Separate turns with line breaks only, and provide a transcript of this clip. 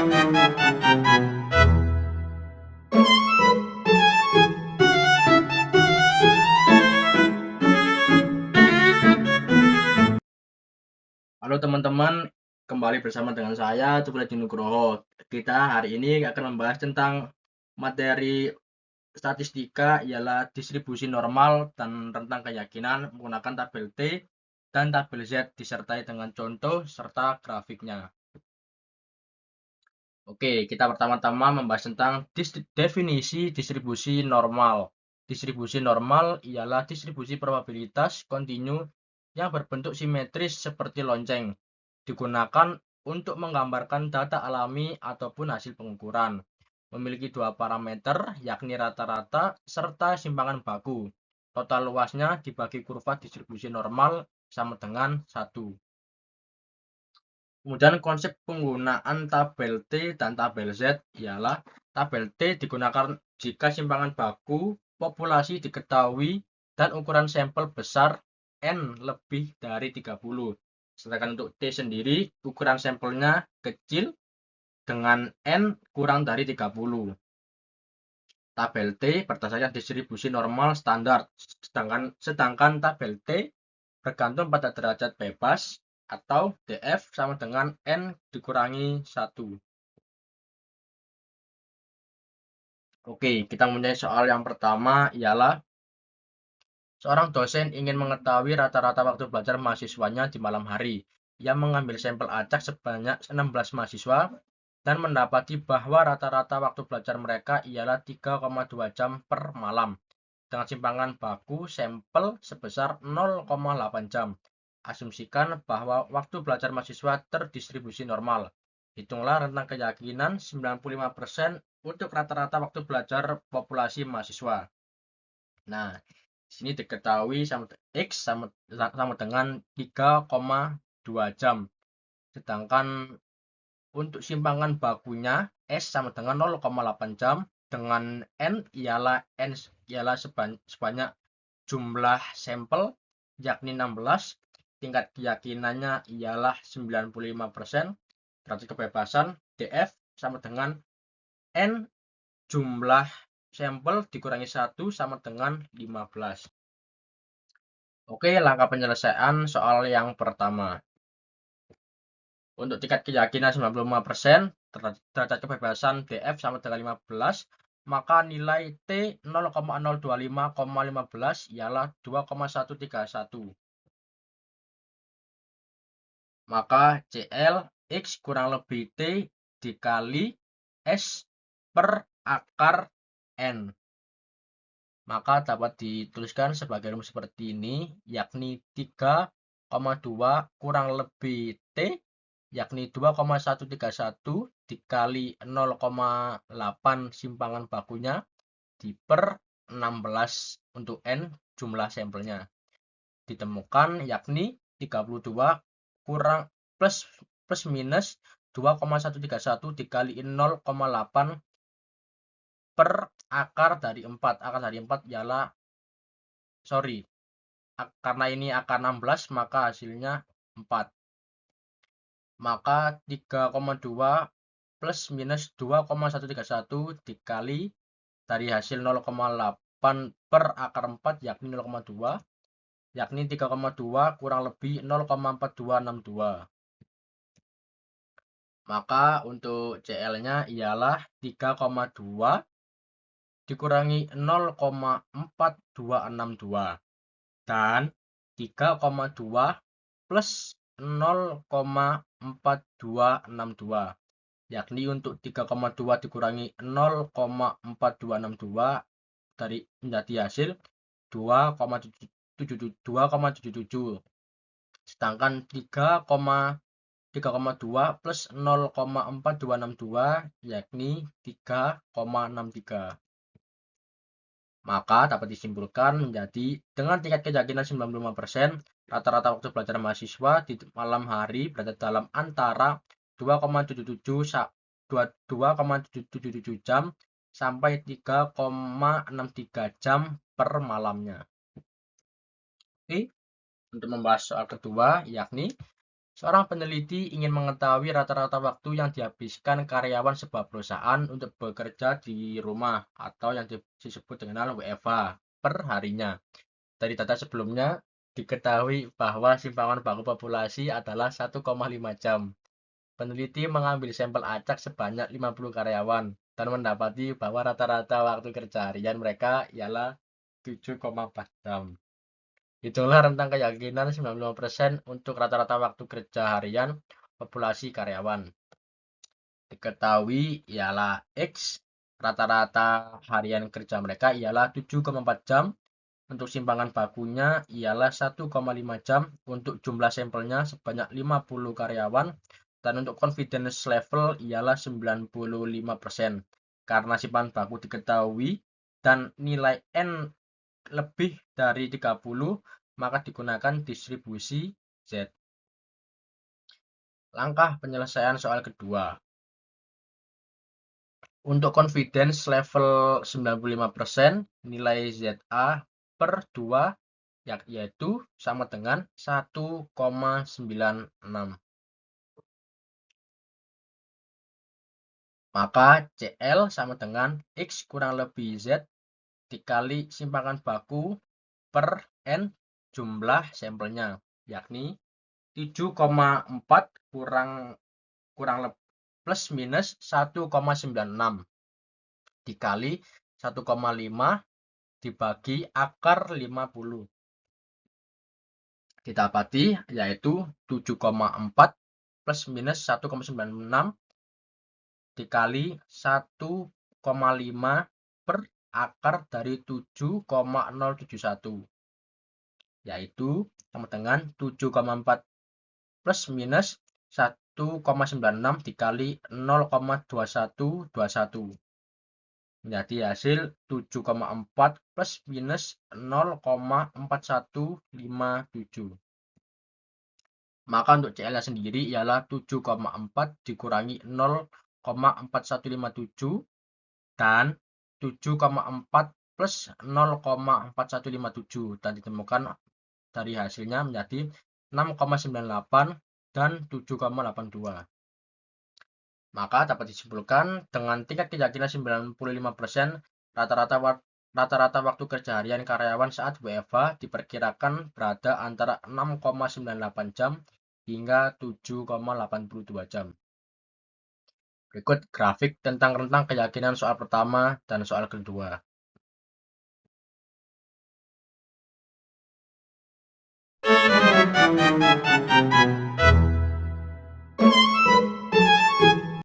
Halo teman-teman, kembali bersama dengan saya Tukuledi Nugroho. Kita hari ini akan membahas tentang materi statistika, ialah distribusi normal dan rentang keyakinan menggunakan tabel T dan tabel Z disertai dengan contoh serta grafiknya. Oke, kita pertama-tama membahas tentang definisi distribusi normal. Distribusi normal ialah distribusi probabilitas kontinu yang berbentuk simetris seperti lonceng, digunakan untuk menggambarkan data alami ataupun hasil pengukuran. Memiliki dua parameter, yakni rata-rata serta simpangan baku. Total luasnya dibagi kurva distribusi normal sama dengan 1. Kemudian konsep penggunaan tabel T dan tabel Z ialah tabel T digunakan jika simpangan baku populasi diketahui dan ukuran sampel besar N lebih dari 30. Sedangkan untuk T sendiri ukuran sampelnya kecil dengan N kurang dari 30. Tabel T berdasarkan distribusi normal standar, sedangkan tabel T bergantung pada derajat bebas atau df sama dengan N dikurangi 1. Oke, kita mempunyai soal yang pertama ialah seorang dosen ingin mengetahui rata-rata waktu belajar mahasiswanya di malam hari. Ia mengambil sampel acak sebanyak 16 mahasiswa dan mendapati bahwa rata-rata waktu belajar mereka ialah 3,2 jam per malam, dengan simpangan baku sampel sebesar 0,8 jam. Asumsikan bahwa waktu belajar mahasiswa terdistribusi normal. Hitunglah rentang keyakinan 95% untuk rata-rata waktu belajar populasi mahasiswa. Nah, di sini diketahui X sama dengan 3,2 jam. Sedangkan untuk simpangan bakunya S sama dengan 0,8 jam dengan N ialah sebanyak jumlah sampel yakni 16, tingkat keyakinannya ialah 95%, derajat kebebasan df sama dengan N jumlah sampel dikurangi 1 sama dengan 15. Oke, langkah penyelesaian soal yang pertama. Untuk tingkat keyakinan 95%, derajat kebebasan df sama dengan 15, maka nilai T 0,025,15 ialah 2,131. Maka CL X kurang lebih T dikali S per akar N. Maka dapat dituliskan sebagai rumus seperti ini, yakni 3,2 kurang lebih T, yakni 2,131 dikali 0,8 simpangan bakunya diper 16 untuk N jumlah sampelnya. Ditemukan yakni 32 kurang plus minus 2,131 dikali 0,8 per akar dari 4. Akar dari 4 ialah, karena ini akar 16 maka hasilnya 4. Maka 3,2 plus minus 2,131 dikali dari hasil 0,8 per akar 4 yakni 0,2, yakni 3,2 kurang lebih 0,4262. Maka untuk CL-nya ialah 3,2 dikurangi 0,4262 dan 3,2 plus 0,4262, yakni untuk 3,2 dikurangi 0,4262 dari menjadi hasil 2,77. Sedangkan 3,2 plus 0,4262 yakni 3,63. Maka dapat disimpulkan menjadi dengan tingkat keyakinan 95%, rata-rata waktu belajar mahasiswa di malam hari berada dalam antara 2,77 jam sampai 3,63 jam per malamnya. Oke, untuk membahas soal kedua, yakni Seorang peneliti ingin mengetahui rata-rata waktu yang dihabiskan karyawan sebuah perusahaan untuk bekerja di rumah atau yang disebut dengan WFH per harinya. Dari data sebelumnya, diketahui bahwa simpangan baku populasi adalah 1,5 jam. Peneliti mengambil sampel acak sebanyak 50 karyawan dan mendapati bahwa rata-rata waktu kerja harian mereka ialah 7,4 jam. Hitunglah rentang keyakinan 95% untuk rata-rata waktu kerja harian populasi karyawan. Diketahui ialah X, rata-rata harian kerja mereka ialah 7,4 jam. Untuk simpangan bakunya ialah 1,5 jam, untuk jumlah sampelnya sebanyak 50 karyawan, dan untuk confidence level ialah 95%. Karena simpangan baku diketahui dan nilai N lebih dari 30, maka digunakan distribusi Z. Langkah penyelesaian soal kedua. Untuk confidence level 95%, nilai ZA per 2 yaitu sama dengan 1,96. Maka CL sama dengan X kurang lebih Z dikali simpangan baku per N jumlah sampelnya, yakni 7,4 kurang plus minus 1,96 dikali 1,5 dibagi akar 50. Didapati yaitu 7,4 plus minus 1,96 dikali 1,5 per akar dari 7,071, yaitu sama dengan 7,4 plus minus 1,96 dikali 0,2121, menjadi hasil 7,4 plus minus 0,4157. Maka untuk CL-nya sendiri ialah 7,4 dikurangi 0,4157 dan 7,4 plus 0,4157, dan ditemukan dari hasilnya menjadi 6,98 dan 7,82. Maka dapat disimpulkan dengan tingkat keyakinan 95%, rata-rata waktu kerja harian karyawan saat WFH diperkirakan berada antara 6,98 jam hingga 7,82 jam. Berikut grafik tentang rentang keyakinan soal pertama dan soal kedua.